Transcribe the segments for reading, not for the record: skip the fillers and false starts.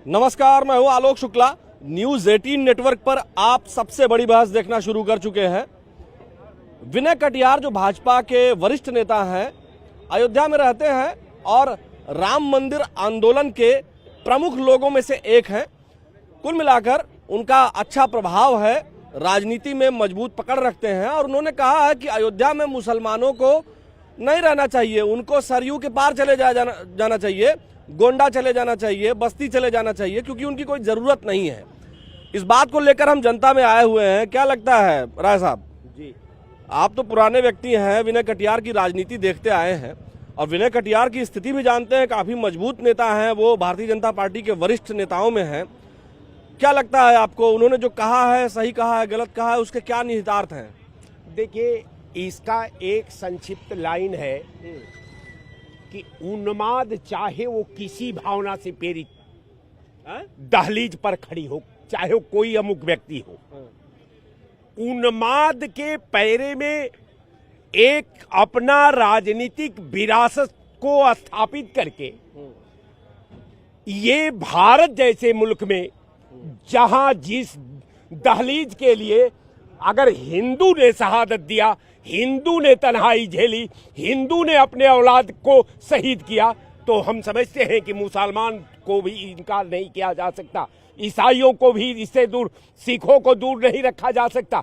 नमस्कार, मैं हूं आलोक शुक्ला। न्यूज 18 नेटवर्क पर आप सबसे बड़ी बहस देखना शुरू कर चुके हैं। विनय कटियार जो भाजपा के वरिष्ठ नेता हैं, अयोध्या में रहते हैं और राम मंदिर आंदोलन के प्रमुख लोगों में से एक हैं। कुल मिलाकर उनका अच्छा प्रभाव है, राजनीति में मजबूत पकड़ रखते हैं और उन्होंने कहा है कि अयोध्या में मुसलमानों को नहीं रहना चाहिए, उनको सरयू के पार चले जाना चाहिए, गोंडा चले जाना चाहिए, बस्ती चले जाना चाहिए, क्योंकि उनकी कोई ज़रूरत नहीं है। इस बात को लेकर हम जनता में आए हुए हैं। क्या लगता है राय साहब जी, आप तो पुराने व्यक्ति हैं, विनय कटियार की राजनीति देखते आए हैं और विनय कटियार की स्थिति भी जानते हैं, काफ़ी मजबूत नेता हैं, वो भारतीय जनता पार्टी के वरिष्ठ नेताओं में हैं। क्या लगता है आपको, उन्होंने जो कहा है सही कहा है, गलत कहा है, उसके क्या निहितार्थ हैं? देखिए, इसका एक संक्षिप्त लाइन है कि उन्माद चाहे वो किसी भावना से प्रेरित दहलीज पर खड़ी हो, चाहे वो कोई अमुक व्यक्ति हो, उन्माद के पैरे में एक अपना राजनीतिक विरासत को स्थापित करके ये भारत जैसे मुल्क में, जहां जिस दहलीज के लिए अगर हिंदू ने शहादत दिया, हिंदू ने तन्हाई झेली, हिंदू ने अपने औलाद को शहीद किया, तो हम समझते हैं कि मुसलमान को भी इनकार नहीं किया जा सकता, ईसाइयों को भी इससे दूर, सिखों को दूर नहीं रखा जा सकता।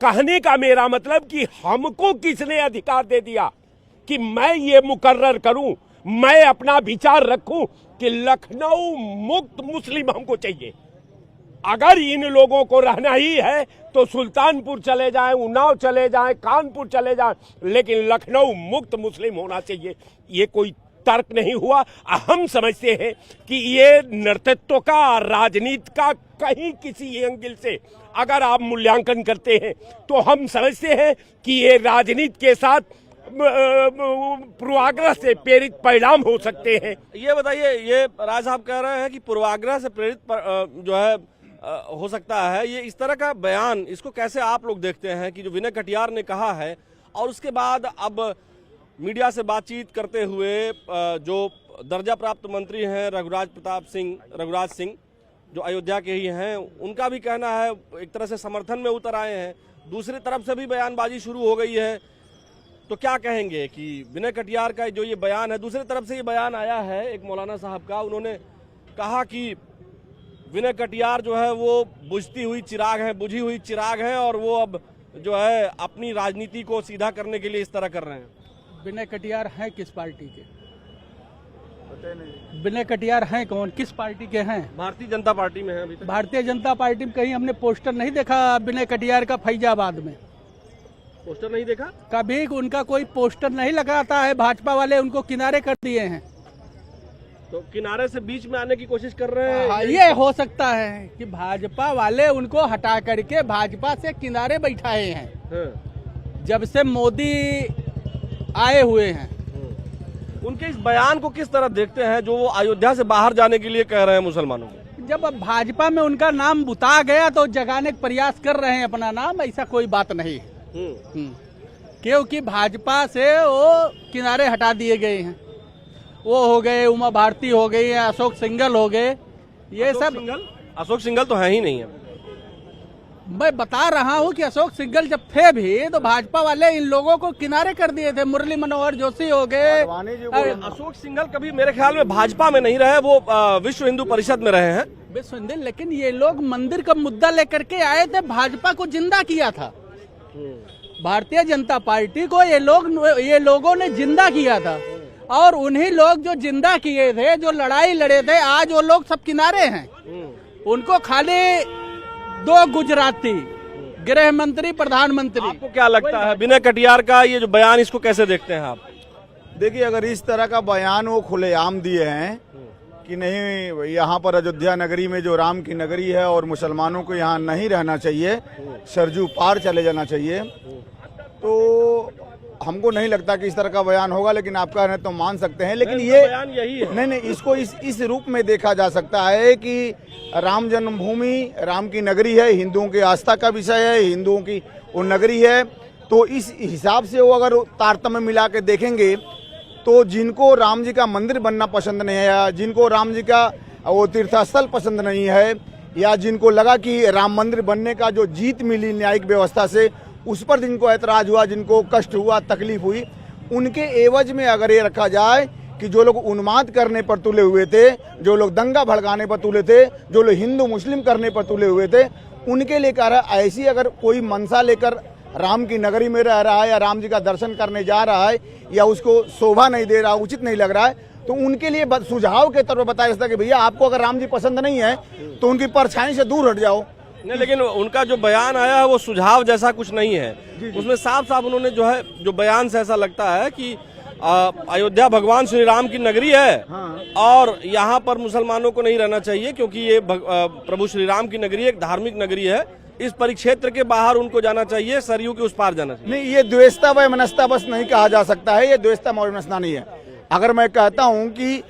कहने का मेरा मतलब कि हमको किसने अधिकार दे दिया कि मैं ये मुकर्रर करूं, मैं अपना विचार रखूं कि लखनऊ मुक्त मुस्लिम हमको चाहिए। अगर इन लोगों को रहना ही है तो सुल्तानपुर चले जाएं, उन्नाव चले जाएं, कानपुर चले जाएं, लेकिन लखनऊ मुक्त मुस्लिम होना चाहिए। ये कोई तर्क नहीं हुआ। हम समझते हैं कि ये नेतृत्व का, राजनीति का कहीं किसी एंगल से अगर आप मूल्यांकन करते हैं तो हम समझते हैं कि ये राजनीति के साथ पूर्वाग्रह से प्रेरित परिणाम हो सकते हैं। ये बताइए, ये राज साहब कह रहे हैं कि पूर्वाग्रह से प्रेरित जो है हो सकता है, ये इस तरह का बयान, इसको कैसे आप लोग देखते हैं कि जो विनय कटियार ने कहा है और उसके बाद अब मीडिया से बातचीत करते हुए जो दर्जा प्राप्त मंत्री हैं रघुराज सिंह जो अयोध्या के ही हैं, उनका भी कहना है, एक तरह से समर्थन में उतर आए हैं, दूसरी तरफ से भी बयानबाजी शुरू हो गई है। तो क्या कहेंगे कि विनय कटियार का जो ये बयान है, दूसरी तरफ से ये बयान आया है एक मौलाना साहब का, उन्होंने कहा कि विनय कटियार जो है वो बुझी हुई चिराग है और वो अब जो है अपनी राजनीति को सीधा करने के लिए इस तरह कर रहे हैं। विनय कटियार हैं किस पार्टी के? विनय कटियार हैं कौन, किस पार्टी के हैं? भारतीय जनता पार्टी में है अभी तक। भारतीय जनता पार्टी में कहीं हमने पोस्टर नहीं देखा विनय कटियार का। फैजाबाद में पोस्टर नहीं देखा, कभी उनका कोई पोस्टर नहीं लगाता है। भाजपा वाले उनको किनारे कर दिए हैं, तो किनारे से बीच में आने की कोशिश कर रहे हैं। ये हो सकता है कि भाजपा वाले उनको हटा करके भाजपा से किनारे बैठाए हैं जब से मोदी आए हुए हैं। उनके इस बयान को किस तरह देखते हैं जो वो अयोध्या से बाहर जाने के लिए कह रहे हैं मुसलमानों को? जब भाजपा में उनका नाम बुता गया तो जगाने का प्रयास कर रहे हैं अपना नाम, ऐसा कोई बात नहीं है। क्योंकि भाजपा से वो किनारे हटा दिए गए हैं। वो हो गए, उमा भारती हो गई, अशोक सिंघल हो गए, ये सब। अशोक सिंघल तो है ही नहीं है। मैं बता रहा हूँ कि अशोक सिंघल जब थे भी तो भाजपा वाले इन लोगों को किनारे कर दिए थे। मुरली मनोहर जोशी हो गए। अशोक सिंघल कभी मेरे ख्याल में भाजपा में नहीं रहे, वो विश्व हिंदू परिषद में रहे हैं। विश्व हिंदू, लेकिन ये लोग मंदिर का मुद्दा लेकर के आए थे, भाजपा को जिंदा किया था। भारतीय जनता पार्टी को ये लोगों ने जिंदा किया था और उन्हीं लोग जो जिंदा किए थे, जो लड़ाई लड़े थे, आज वो लोग सब किनारे हैं। उनको खाली दो गुजराती गृह मंत्री, प्रधानमंत्री। आपको क्या लगता है विनय कटियार का ये जो बयान, इसको कैसे देखते हैं आप? देखिए, अगर इस तरह का बयान वो खुलेआम दिए हैं कि नहीं, यहाँ पर अयोध्या नगरी में जो राम की नगरी है और मुसलमानों को यहाँ नहीं रहना चाहिए, सरजू पार चले जाना चाहिए, तो हमको नहीं लगता कि इस तरह का बयान होगा। लेकिन आप कह रहे हैं तो मान सकते हैं, लेकिन ये बयान यही है। नहीं, इसको इस रूप में देखा जा सकता है कि राम जन्मभूमि राम की नगरी है, हिंदुओं की आस्था का विषय है, हिंदुओं की वो नगरी है, तो इस हिसाब से वो अगर तारतम्य मिला के देखेंगे तो जिनको राम जी का मंदिर बनना पसंद नहीं है, जिनको राम जी का और वो तीर्थस्थल पसंद नहीं है, या जिनको लगा कि राम मंदिर बनने का जो जीत मिली न्यायिक व्यवस्था से उस पर जिनको ऐतराज हुआ, जिनको कष्ट हुआ, तकलीफ हुई, उनके एवज में अगर ये रखा जाए कि जो लोग उन्माद करने पर तुले हुए थे, जो लोग दंगा भड़काने पर तुले थे, जो लोग हिंदू मुस्लिम करने पर तुले हुए थे, उनके लेकर ऐसी अगर कोई मनसा लेकर राम की नगरी में रह रहा है या राम जी का दर्शन करने जा रहा है या उसको शोभा नहीं दे रहा, उचित नहीं लग रहा है, तो उनके लिए सुझाव के तौर पर बताया जाता है कि भैया आपको अगर राम जी पसंद नहीं है तो उनकी परछाई से दूर हट जाओ। नहीं, लेकिन उनका जो बयान आया है वो सुझाव जैसा कुछ नहीं है। उसमें साफ साफ उन्होंने जो है, जो बयान से ऐसा लगता है कि अयोध्या भगवान श्री राम की नगरी है और यहाँ पर मुसलमानों को नहीं रहना चाहिए क्योंकि ये प्रभु श्री राम की नगरी एक धार्मिक नगरी है, इस परिक्षेत्र के बाहर उनको जाना चाहिए, सरयू के उस पार जाना चाहिए। नहीं, ये द्वेषता व मनस्ता बस नहीं कहा जा सकता है, ये द्वेषता व मनस्ता नहीं है। अगर मैं कहता हूँ कि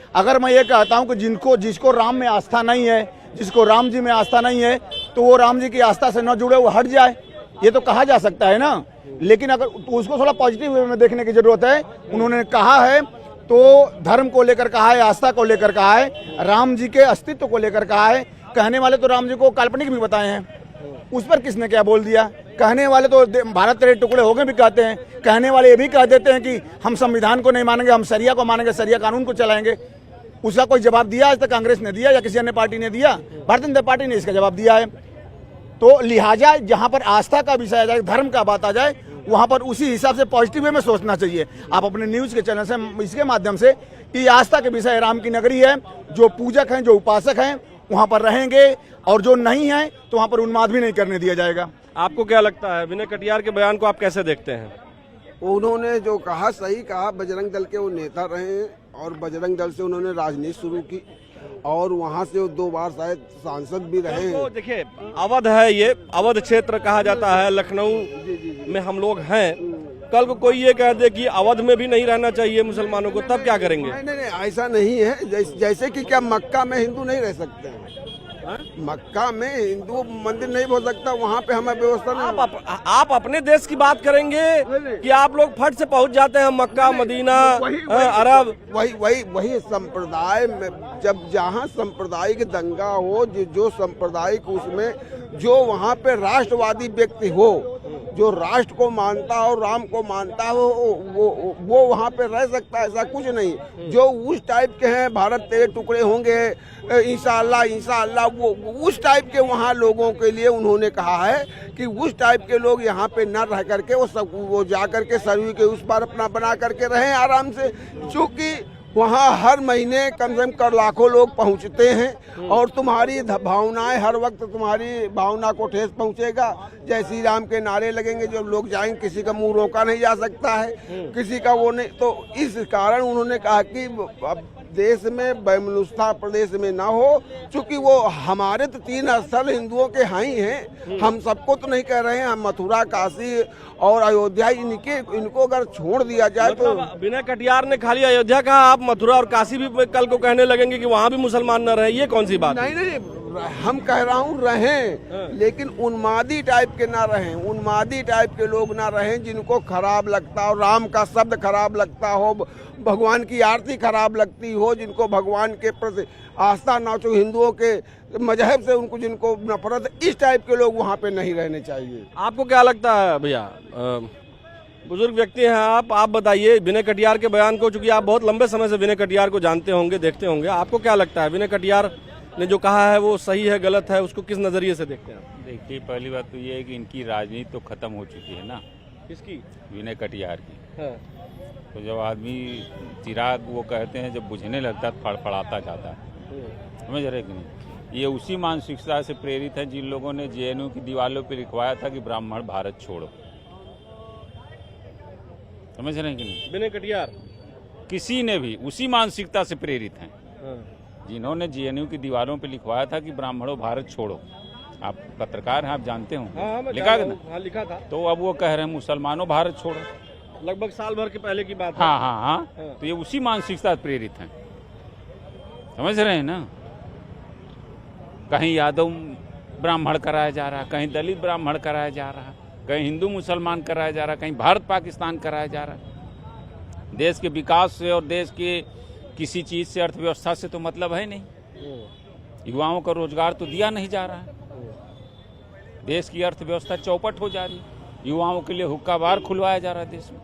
जिसको राम में आस्था नहीं है, जिसको राम जी में आस्था नहीं है, तो वो राम जी की आस्था से न जुड़े, वो हट जाए, ये तो कहा जा सकता है ना। लेकिन अगर उसको थोड़ा पॉजिटिव वे में देखने की जरूरत है। उन्होंने कहा है तो धर्म को लेकर कहा है, आस्था को लेकर कहा है, राम जी के अस्तित्व को लेकर कहा है। कहने वाले तो राम जी को काल्पनिक भी बताए हैं, उस पर किसने क्या बोल दिया। कहने वाले तो भारत तेरे टुकड़े हो गए भी कहते हैं, कहने वाले ये भी कह देते हैं कि हम संविधान को नहीं मानेंगे, हम शरिया को मानेंगे, शरिया कानून को चलाएंगे। उसका कोई जवाब दिया आज तक कांग्रेस ने दिया या किसी अन्य पार्टी ने दिया? भारतीय जनता पार्टी ने इसका जवाब दिया है। तो लिहाजा जहां पर आस्था का विषय आ जाए, धर्म का बात आ जाए, वहां पर उसी हिसाब से पॉजिटिव वे में सोचना चाहिए। आप अपने न्यूज के चैनल से, इसके माध्यम से, कि आस्था के विषय राम की नगरी है, जो पूजक हैं, जो उपासक हैं, वहां पर रहेंगे, और जो नहीं है तो वहां पर उन्माद भी नहीं करने दिया जाएगा। आपको क्या लगता है, विनय कटियार के बयान को आप कैसे देखते हैं? उन्होंने जो कहा सही कहा। बजरंग दल के वो नेता रहे हैं और बजरंग दल से उन्होंने राजनीति शुरू की और वहाँ से वो 2 बार शायद सांसद भी रहे हैं। तो देखिए, अवध है, ये अवध क्षेत्र कहा जाता है, लखनऊ में हम लोग हैं। कल को कोई ये कह दे कि अवध में भी नहीं रहना चाहिए मुसलमानों को, तब क्या करेंगे? नहीं, ऐसा नहीं है। जैसे कि क्या मक्का में हिंदू नहीं रह सकते हैं? मक्का में हिंदू मंदिर नहीं हो सकता, वहाँ पे हमें व्यवस्था नहीं। आप अपने देश की बात करेंगे कि आप लोग फट से पहुंच जाते हैं मक्का, मदीना, अरब। वही संप्रदाय में जब जहाँ सांप्रदायिक दंगा हो, जो सांप्रदायिक उसमें जो वहाँ पे राष्ट्रवादी व्यक्ति हो, जो राष्ट्र को मानता हो, राम को मानता हो, वो वहाँ पे रह सकता है। ऐसा कुछ नहीं। जो उस टाइप के हैं, भारत तेरे टुकड़े होंगे, इंशाअल्लाह, वो उस टाइप के वहाँ लोगों के लिए उन्होंने कहा है कि उस टाइप के लोग यहाँ पे न रह करके वो जा करके सरयू के उस पार अपना बना करके रहें आराम से। क्योंकि वहाँ हर महीने कम से कम लाखों लोग पहुँचते हैं और तुम्हारी भावनाएं, हर वक्त तुम्हारी भावना को ठेस पहुँचेगा। जय श्री राम के नारे लगेंगे, जब लोग जाएंगे, किसी का मुंह रोका नहीं जा सकता है, किसी का वो नहीं। तो इस कारण उन्होंने कहा कि अब देश में वैमनस्यता प्रदेश में ना हो, क्योंकि वो हमारे तो 3 स्थल हिंदुओं के हैं ही हैं। हम सबको तो नहीं कह रहे हैं, हम मथुरा, काशी और अयोध्या, इनको अगर छोड़ दिया जाए तो। विनय कटियार ने खाली अयोध्या कहा, आप मथुरा और काशी भी कल को कहने लगेंगे कि वहाँ भी मुसलमान न रहे, ये कौन सी बात? नहीं, हम कह रहा हूँ रहें, लेकिन उन्मादी टाइप के ना रहें, उन्मादी टाइप के लोग ना रहें जिनको खराब लगता हो, राम का शब्द खराब लगता हो, भगवान की आरती खराब लगती हो, जिनको भगवान के प्रति आस्था ना हो, हिंदुओं के मजहब से उनको जिनको नफरत, इस टाइप के लोग वहाँ पे नहीं रहने चाहिए। आपको क्या लगता है भैया? बुजुर्ग व्यक्ति हैं आप बताइए विनय कटियार के बयान को, चूंकि आप बहुत लंबे समय से विनय कटियार को जानते होंगे, देखते होंगे, आपको क्या लगता है विनय कटियार ने जो कहा है वो सही है, गलत है, उसको किस नजरिए से देखते हैं? देखिए, पहली बात तो ये है कि इनकी राजनीति तो खत्म हो चुकी है ना। किसकी? विनय कटियार की। हाँ। तो जब आदमी चिराग, वो कहते हैं, जब बुझने लगता है फड़फड़ाता जाता है, समझ रहे कि नहीं? ये उसी मानसिकता से प्रेरित है जिन लोगों ने जेएनयू की दीवारों पर लिखवाया था कि ब्राह्मण भारत छोड़ो, समझ रहे हैं कि नहीं? विनय कटियार किसी ने भी उसी मानसिकता से प्रेरित हैं। हाँ। जिन्होंने जेएनयू की दीवारों पर लिखवाया था कि ब्राह्मणों भारत छोड़ो। आप पत्रकार हैं, आप जानते हो, लिखा था ना? हाँ, लिखा था। तो अब वो कह रहे हैं मुसलमानों भारत छोड़ो, लगभग साल भर के पहले की बात है। हाँ। तो ये उसी मानसिकता से प्रेरित हैं, समझ रहे हैं ना? कहीं यादव ब्राह्मण कराया जा रहा, कहीं दलित ब्राह्मण कराया जा रहा, कहीं हिंदू मुसलमान कराया जा रहा, कहीं भारत पाकिस्तान कराया जा रहा। देश के विकास से और देश के किसी चीज़ से, अर्थव्यवस्था से तो मतलब है नहीं। युवाओं को रोजगार तो दिया नहीं जा रहा है। देश की अर्थव्यवस्था चौपट हो जा रही है। युवाओं के लिए हुक्का बार खुलवाया जा रहा है देश में।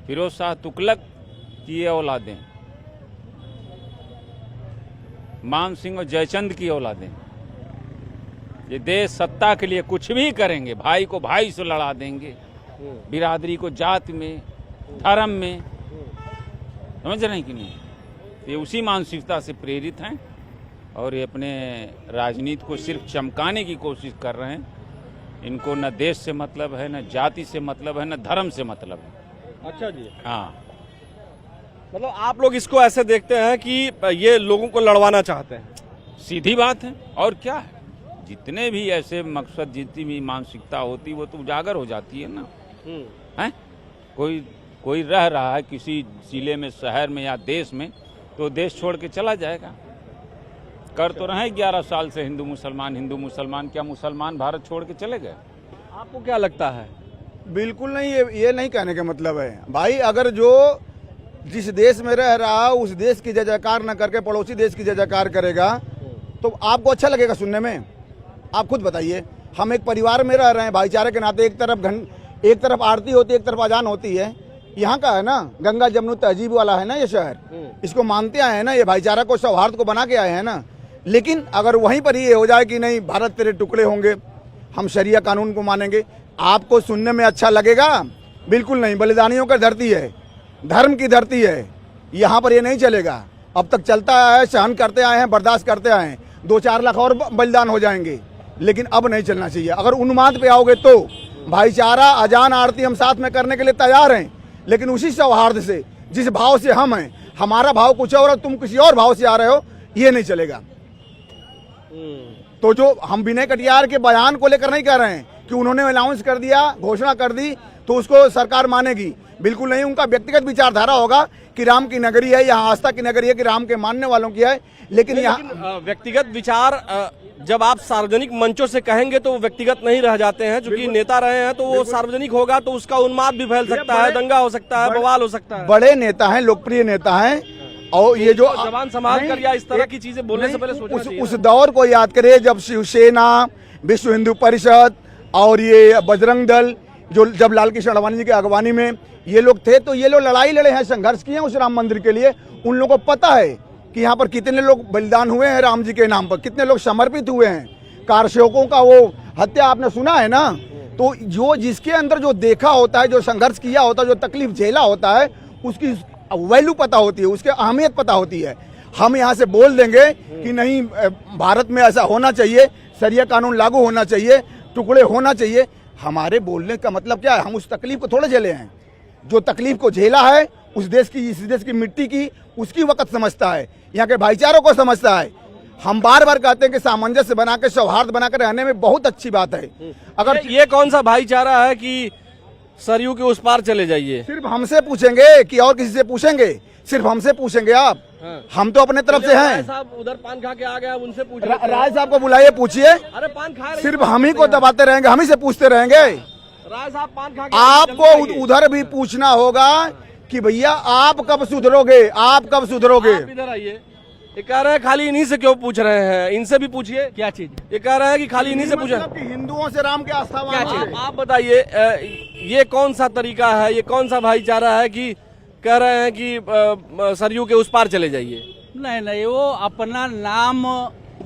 फिरोज शाह तुगलक की ये औलादें, मान सिंह और जयचंद की औलादें, ये देश सत्ता के लिए कुछ भी करेंगे। भाई को भाई से लड़ा देंगे, बिरादरी को जात में, धर्म में, समझ रहे हैं कि नहीं? ये उसी मानसिकता से प्रेरित हैं और ये अपने राजनीति को सिर्फ चमकाने की कोशिश कर रहे हैं। इनको न देश से मतलब है, न जाति से मतलब है, न धर्म से मतलब है। अच्छा जी। हाँ, मतलब आप लोग इसको ऐसे देखते हैं कि ये लोगों को लड़वाना चाहते हैं? सीधी बात है। और क्या है, जितने भी ऐसे मकसद, जितनी भी मानसिकता होती वो तो उजागर हो जाती है ना। है कोई रह रहा है किसी जिले में, शहर में या देश में, तो देश छोड़ के चला जाएगा। कर तो रहे 11 साल से हिंदू मुसलमान, क्या मुसलमान भारत छोड़ के चले गए? आपको क्या लगता है? बिल्कुल नहीं, ये नहीं कहने का मतलब है भाई। अगर जो जिस देश में रह रहा उस देश की जय जयकार न करके पड़ोसी देश की जय जयकार करेगा तो आपको अच्छा लगेगा सुनने में? आप खुद बताइए। हम एक परिवार में रह रहे हैं भाईचारे के नाते। एक तरफ आरती होती है, एक तरफ अजान होती है। यहाँ का है ना, गंगा जमुना तहजीब वाला है ना ये शहर। इसको मानते आए हैं ना, ये भाईचारा को, सौहार्द को बना के आए हैं ना। लेकिन अगर वहीं पर ये हो जाए कि नहीं भारत तेरे टुकड़े होंगे, हम शरिया कानून को मानेंगे, आपको सुनने में अच्छा लगेगा? बिल्कुल नहीं। बलिदानियों की धरती है, धर्म की धरती है, यहाँ पर ये नहीं चलेगा। अब तक चलता है, सहन करते आए हैं, बर्दाश्त करते आए हैं। 2-4 लाख और बलिदान हो जाएंगे, लेकिन अब नहीं चलना चाहिए। अगर उन्माद पे आओगे तो भाईचारा, अजान, आरती हम साथ में करने के लिए तैयार हैं, लेकिन उसी सौहार्द से, जिस भाव से हम हैं। हमारा भाव कुछ और तुम किसी और भाव से आ रहे हो, ये नहीं चलेगा। तो जो हम विनय कटियार के बयान को लेकर नहीं कह रहे हैं कि उन्होंने अनाउंस कर दिया, घोषणा कर दी तो उसको सरकार मानेगी, बिल्कुल नहीं। उनका व्यक्तिगत विचारधारा होगा कि राम की नगरी है, यहाँ आस्था की नगरी है, कि राम के मानने वालों की है। लेकिन यहाँ व्यक्तिगत विचार जब आप सार्वजनिक मंचों से कहेंगे तो वो व्यक्तिगत नहीं रह जाते हैं। चूंकि नेता रहे हैं तो वो सार्वजनिक होगा तो उसका उन्माद भी फैल सकता है, दंगा हो सकता है, बवाल हो सकता है। बड़े नेता हैं, लोकप्रिय नेता हैं, और ये जो जवान संभाल कर या इस तरह की चीजें बोलने से पहले सोचना चाहिए। उस दौर को याद करिए जब शिवसेना, विश्व हिंदू परिषद और ये बजरंग दल, जो जब लाल कृष्ण आडवाणी जी की अगवानी में ये लोग थे, तो ये लोग लड़ाई लड़े हैं, संघर्ष किए हैं उस राम मंदिर के लिए। उन लोगों को पता है कि यहाँ पर कितने लोग बलिदान हुए हैं राम जी के नाम पर, कितने लोग समर्पित हुए हैं। कारसेवकों का वो हत्या आपने सुना है ना। तो जो जिसके अंदर जो देखा होता है, जो संघर्ष किया होता है, जो तकलीफ झेला होता है, उसकी वैल्यू पता होती है, उसकी अहमियत पता होती है। हम यहाँ से बोल देंगे कि नहीं भारत में ऐसा होना चाहिए, शरिया कानून लागू होना चाहिए, टुकड़े होना चाहिए। हमारे बोलने का मतलब क्या है? हम उस तकलीफ को थोड़े झेले हैं। जो तकलीफ को झेला है उस देश की, इस देश की मिट्टी की, उसकी वक्त समझता है, यहाँ के भाईचारों को समझता है। हम बार बार कहते हैं कि सामंजस्य बना के, सौहार्द बनाकर रहने में बहुत अच्छी बात है। अगर ये कौन सा भाईचारा है कि सरयू के उस पार चले जाइए? सिर्फ हमसे पूछेंगे कि और किसी से पूछेंगे? सिर्फ हमसे पूछेंगे आप। हम तो अपने तरफ से हैं। साहब उधर पान खा के आ गया, उनसे पूछ राय साहब को बुलाइए, पूछिए। अरे पान खा रहे, सिर्फ हम ही को दबाते रहेंगे, हम ही से पूछते रहेंगे। राय साहब पान खा के आपको उधर भी पूछना होगा कि भैया आप कब सुधरोगे, आप कब सुधरोगे? आप इधर आइए। ये कह रहे हैं खाली इन्हीं से क्यों पूछ रहे हैं, इनसे भी पूछिए। क्या चीज? ये कह रहे हैं कि खाली इन्हीं से पूछे। मतलब कि हिंदुओं से राम के आस्थावान। आप बताइए ये कौन सा तरीका है, ये कौन सा भाईचारा है कि कह रहे हैं कि सरयू के उस पार चले जाइए? नहीं, वो अपना नाम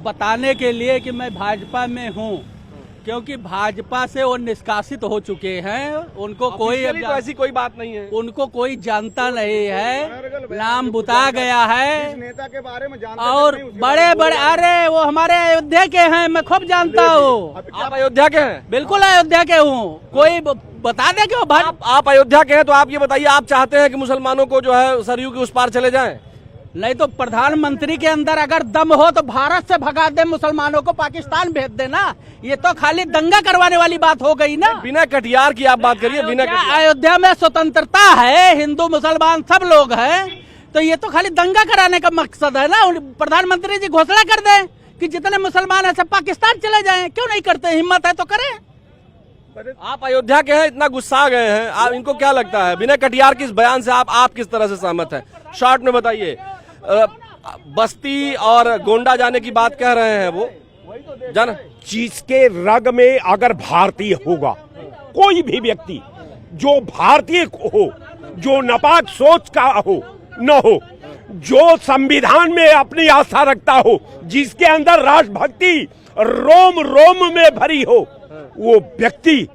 बताने के लिए कि मैं भाजपा में हूँ, क्योंकि भाजपा से वो निष्कासित हो चुके हैं। उनको कोई तो ऐसी कोई बात नहीं है, उनको कोई जानता नहीं है, नाम बुता गया है। नेता के बारे में जानते और बड़े बड़े, अरे वो हमारे अयोध्या के हैं, मैं खूब जानता हूँ। आप अयोध्या के हैं? बिल्कुल अयोध्या के हूँ। कोई बता दे कि आप अयोध्या के हैं तो आप ये बताइए, आप चाहते हैं कि मुसलमानों को जो है सरयू के उस पार चले जाएं? नहीं तो प्रधानमंत्री के अंदर अगर दम हो तो भारत से भगा दे, मुसलमानों को पाकिस्तान भेज देना। ये तो खाली दंगा करवाने वाली बात हो गई ना। विनय कटियार की आप बात करिए। विनय कटियार, अयोध्या में स्वतंत्रता है, हिंदू मुसलमान सब लोग हैं, तो ये तो खाली दंगा कराने का मकसद है ना। प्रधानमंत्री जी घोषणा कर दें कि जितने मुसलमान है सब पाकिस्तान चले जाएं, क्यों नहीं करते? हिम्मत है तो करें। आप अयोध्या के हैं, इतना गुस्सा आ गए हैं, आप इनको क्या लगता है विनय कटियार के इस बयान से? आप किस तरह से सहमत हैं? शॉर्ट में बताइए। बस्ती और गोंडा जाने की बात कह रहे हैं वो जान। जिसके रग में अगर भारतीय होगा, कोई भी व्यक्ति जो भारतीय हो, जो नापाक सोच का हो न हो, जो संविधान में अपनी आस्था रखता हो, जिसके अंदर राष्ट्रभक्ति रोम रोम में भरी हो, वो व्यक्ति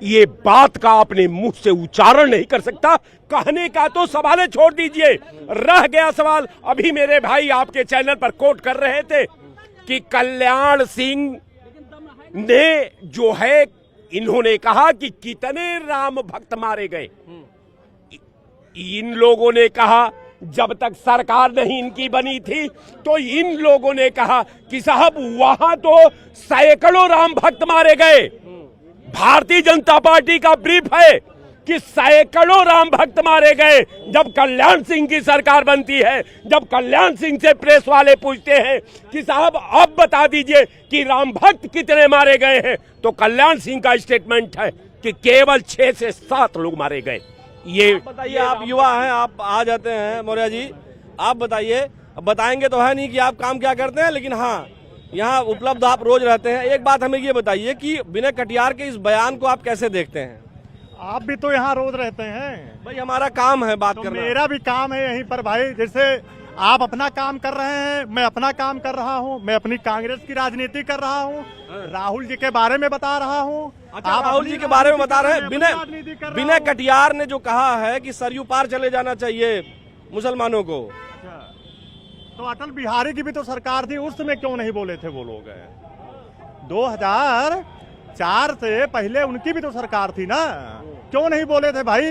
ये बात का अपने मुंह से उच्चारण नहीं कर सकता। कहने का तो सवाल छोड़ दीजिए, रह गया सवाल। अभी मेरे भाई आपके चैनल पर कोट कर रहे थे कि कल्याण सिंह ने जो है, इन्होंने कहा कि कितने राम भक्त मारे गए। इन लोगों ने कहा जब तक सरकार नहीं इनकी बनी थी तो इन लोगों ने कहा कि साहब वहां तो सैकड़ों राम भक्त मारे गए। भारतीय जनता पार्टी का ब्रीफ है कि सैकड़ों राम भक्त मारे गए। जब कल्याण सिंह की सरकार बनती है, जब कल्याण सिंह से प्रेस वाले पूछते हैं कि साहब आप बता दीजिए कि राम भक्त कितने मारे गए हैं, तो कल्याण सिंह का स्टेटमेंट है कि केवल 6 से 7 लोग मारे गए। ये बताइए, आप युवा हैं, आप आ जाते हैं मौर्य जी, आप बताइए। बताएंगे तो है नहीं कि आप काम क्या करते हैं, लेकिन हाँ यहाँ उपलब्ध आप रोज रहते हैं। एक बात हमें ये बताइए कि विनय कटियार के इस बयान को आप कैसे देखते हैं? आप भी तो यहाँ रोज रहते हैं भाई, हमारा काम है बात तो करना। मेरा भी काम है यहीं पर भाई। जैसे आप अपना काम कर रहे हैं, मैं अपना काम कर रहा हूँ, मैं अपनी कांग्रेस की राजनीति कर रहा हूँ, राहुल जी के बारे में बता रहा हूँ। अच्छा, राहुल जी के बारे में बता रहे हैं। विनय कटियार ने जो कहा है कि सरयू पार चले जाना चाहिए मुसलमानों को, तो अटल बिहारी की भी तो सरकार थी, उस समय क्यों नहीं बोले थे वो लोग? 2004 से पहले उनकी भी तो सरकार थी ना, क्यों नहीं बोले थे भाई?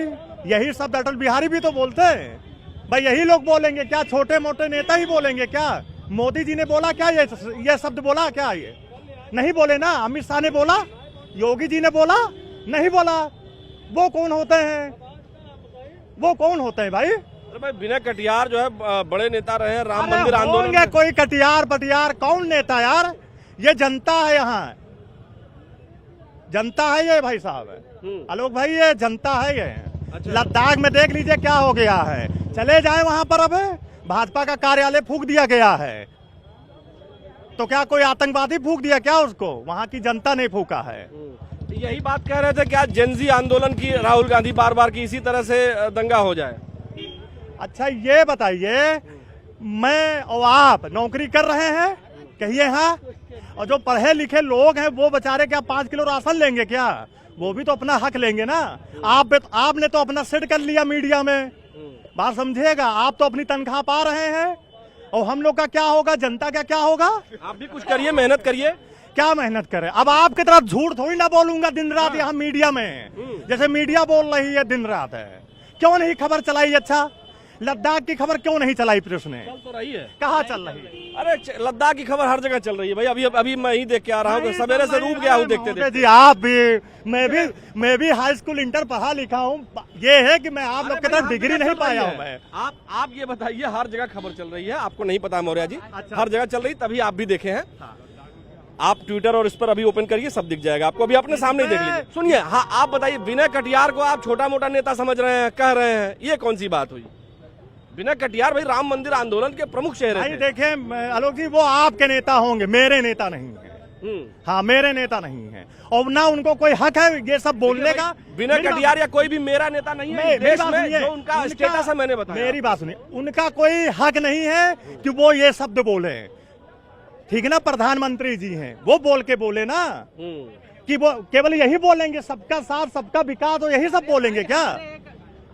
यही शब्द अटल बिहारी भी तो बोलते हैं भाई। यही लोग बोलेंगे क्या? छोटे मोटे नेता ही बोलेंगे क्या? मोदी जी ने बोला क्या ये शब्द बोला क्या? ये नहीं बोले ना। अमित शाह ने बोला, योगी जी ने बोला, नहीं बोला। वो कौन होते हैं? वो कौन होते हैं भाई? भाई विनय कटियार जो है बड़े नेता रहे हैं राम मंदिर आंदोलन में। कोई कटियार पटियार कौन नेता यार? ये जनता है, यहाँ जनता है ये भाई साहब। आलोक भाई, ये जनता है ये। अच्छा। लद्दाख में देख लीजिए क्या हो गया है। चले जाए वहां पर, अब भाजपा का कार्यालय फूंक दिया गया है, तो क्या कोई आतंकवादी फूंक दिया क्या उसको? वहां की जनता ने फूंका है। यही बात कह रहे थे क्या जेनजी आंदोलन की राहुल गांधी बार बार की इसी तरह से दंगा हो जाए? अच्छा ये बताइए, मैं और आप नौकरी कर रहे हैं, कहिए हाँ? और जो पढ़े लिखे लोग हैं वो बेचारे क्या 5 किलो राशन लेंगे क्या? वो भी तो अपना हक लेंगे ना। आपने तो अपना सेट कर लिया मीडिया में, बात समझिएगा। आप तो अपनी तनख्वाह पा रहे हैं, और हम लोग का क्या होगा? जनता का क्या होगा? आप भी कुछ करिए, मेहनत करिए। क्या मेहनत करें? अब आपकी तरफ झूठ थोड़ी ना बोलूंगा दिन रात यहाँ मीडिया में, जैसे मीडिया बोल रही है दिन रात है। क्यों नहीं खबर चलाई? अच्छा, लद्दाख की खबर क्यों नहीं चलाई प्रेस ने? चल तो रही है। कहाँ चल रही है? अरे लद्दाख की खबर हर जगह चल रही है भाई। अभी मैं ही देख के आ रहा हूँ, सवेरे से डूब गया हूँ देखते देखते। जी आप भी, मैं भी हाई स्कूल इंटर पढ़ा लिखा हूँ। ये है कि मैं आप लोग की तरह डिग्री नहीं पाया हूँ मैं। आप ये बताइए, हर जगह खबर चल रही है, आपको नहीं पता मौर्य जी? अच्छा। हर जगह चल रही, तभी आप भी देखे हैं। आप ट्विटर और इस पर अभी ओपन करिए, सब दिख जाएगा आपको। अभी अपने सामने ही देख लीजिए। सुनिए, हाँ आप बताइए, विनय कटियार को आप छोटा मोटा नेता समझ रहे हैं, कह रहे हैं, ये कौन सी बात हुई? विनय कटियार भाई राम मंदिर आंदोलन के प्रमुख चेहरे थे। देखें आलोक जी, वो आपके नेता होंगे, मेरे नेता नहीं है। हाँ, मेरे नेता नहीं है, और ना उनको कोई हक है ये सब बोलने का। विनय कटियार या कोई भी मेरा नेता नहीं है देश में, जो उनका स्टेटस है मैंने बताया। मेरी बात सुनिए, उनका कोई हक नहीं है कि वो ये शब्द बोले, ठीक है ना? प्रधानमंत्री जी हैं, वो बोल के बोले ना कि वो केवल यही बोलेंगे, सबका साथ सबका विकास, और यही सब बोलेंगे क्या?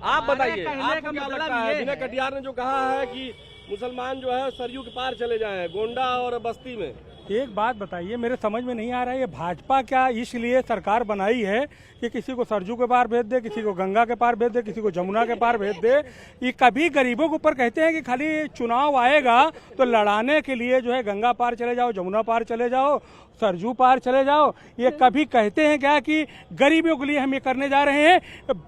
आप बताइए, आपको क्या लगता है? विनय कटियार ने जो कहा है कि मुसलमान जो है सरयू के पार चले जाएं, गोंडा और बस्ती में। एक बात बताइए, मेरे समझ में नहीं आ रहा है, ये भाजपा क्या इसलिए सरकार बनाई है कि किसी को सरजू के पार भेज दे, किसी को गंगा के पार भेज दे, किसी को जमुना के पार भेज दे? ये कभी गरीबों के ऊपर कहते हैं कि खाली चुनाव आएगा तो लड़ाने के लिए जो है गंगा पार चले जाओ, जमुना पार चले जाओ, सरजू पार चले जाओ? ये कभी कहते हैं क्या कि गरीबों के लिए हम ये करने जा रहे हैं?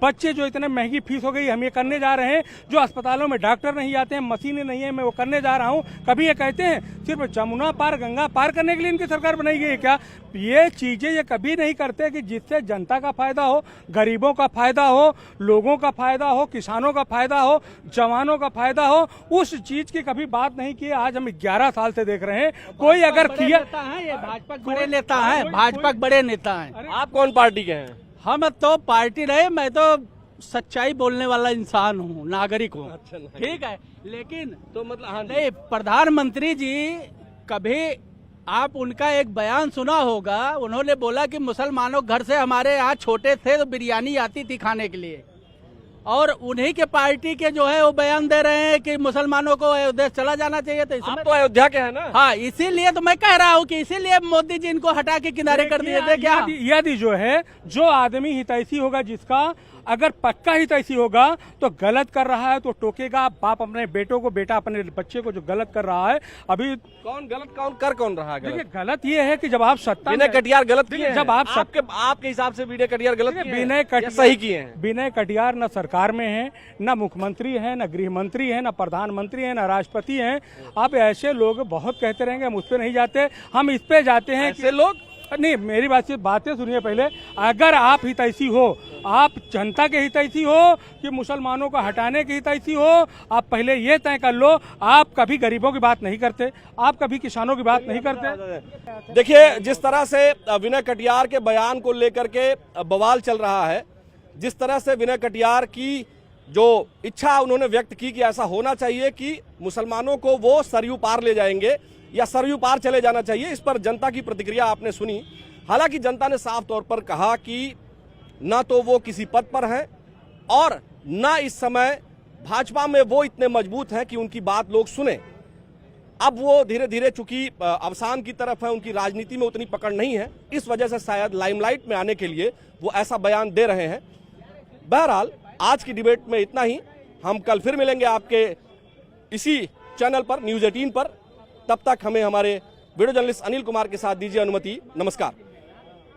बच्चे जो इतने महंगी फीस हो गई, हम ये करने जा रहे हैं। जो अस्पतालों में डॉक्टर नहीं आते हैं, मशीनें नहीं है, मैं वो करने जा रहा हूँ। कभी ये कहते हैं? सिर्फ जमुना पार गंगा पार व्यापार करने के लिए इनकी सरकार बनाई गई है क्या? ये चीजें ये कभी नहीं करते कि जिससे जनता का फायदा हो, गरीबों का फायदा हो, लोगों का फायदा हो, किसानों का फायदा हो, जवानों का फायदा हो, उस चीज की कभी बात नहीं की। आज हम 11 साल से देख रहे हैं, कोई अगर किया ये भाजपा बड़े नेता हैं, भाजपा बड़े नेता हैं। आप कौन पार्टी के हैं? हम तो पार्टी रहे, मैं तो सच्चाई बोलने वाला इंसान हूँ, नागरिक हूँ। अच्छा, नागरिक। ठीक है, लेकिन तो मतलब हाँ नहीं, प्रधानमंत्री जी कभी आप उनका एक बयान सुना होगा, उन्होंने बोला कि मुसलमानों घर से हमारे यहाँ छोटे थे तो बिरयानी आती थी खाने के लिए, और उन्हीं के पार्टी के जो है वो बयान दे रहे हैं कि मुसलमानों को अयोध्या चला जाना चाहिए। तो आप तो अयोध्या के हैं ना? हाँ, इसीलिए तो मैं कह रहा हूँ कि इसीलिए मोदी जी इनको हटा के किनारे कर दिए थे क्या? यदि जो है जो आदमी हितैषी होगा, जिसका अगर पक्का हितैषी होगा तो गलत कर रहा है तो टोकेगा। बाप अपने बेटों को, बेटा अपने बच्चे को जो गलत कर रहा है, अभी कौन गलत कौन रहा है? देखिए गलत ये है कि जब आप सत्ता विनय में, कटियार गलत किए हैं? जब आप आपके हिसाब से विनय कटियार गलत किए हैं? विनय कटियार सही किए हैं? विनय कटियार न सरकार में है, न मुख्यमंत्री है, न गृह मंत्री है, न प्रधानमंत्री है, न राष्ट्रपति हैं। आप ऐसे लोग बहुत कहते रहेंगे, हम उस पर नहीं जाते, हम इस पे जाते हैं। ऐसे लोग नहीं, मेरी बातें सुनिए पहले। अगर आप हितैषी हो, आप जनता के हितैषी हो कि मुसलमानों को हटाने के हितैषी हो, आप पहले ये तय कर लो। आप कभी गरीबों की बात नहीं करते, आप कभी किसानों की बात नहीं करते। देखिए, जिस तरह से विनय कटियार के बयान को लेकर के बवाल चल रहा है, जिस तरह से विनय कटियार की जो इच्छा उन्होंने व्यक्त की कि ऐसा होना चाहिए कि मुसलमानों को वो सरयू पार ले जाएंगे या सरयू पार चले जाना चाहिए, इस पर जनता की प्रतिक्रिया आपने सुनी। हालांकि जनता ने साफ तौर पर कहा कि ना तो वो किसी पद पर हैं और ना इस समय भाजपा में वो इतने मजबूत हैं कि उनकी बात लोग सुने। अब वो धीरे धीरे चूंकि अवसान की तरफ है, उनकी राजनीति में उतनी पकड़ नहीं है, इस वजह से शायद लाइमलाइट में आने के लिए वो ऐसा बयान दे रहे हैं। बहरहाल आज की डिबेट में इतना ही। हम कल फिर मिलेंगे आपके इसी चैनल पर, न्यूज़ 18 पर। तब तक हमें हमारे वीडियो जर्नलिस्ट अनिल कुमार के साथ दीजिए अनुमति। नमस्कार।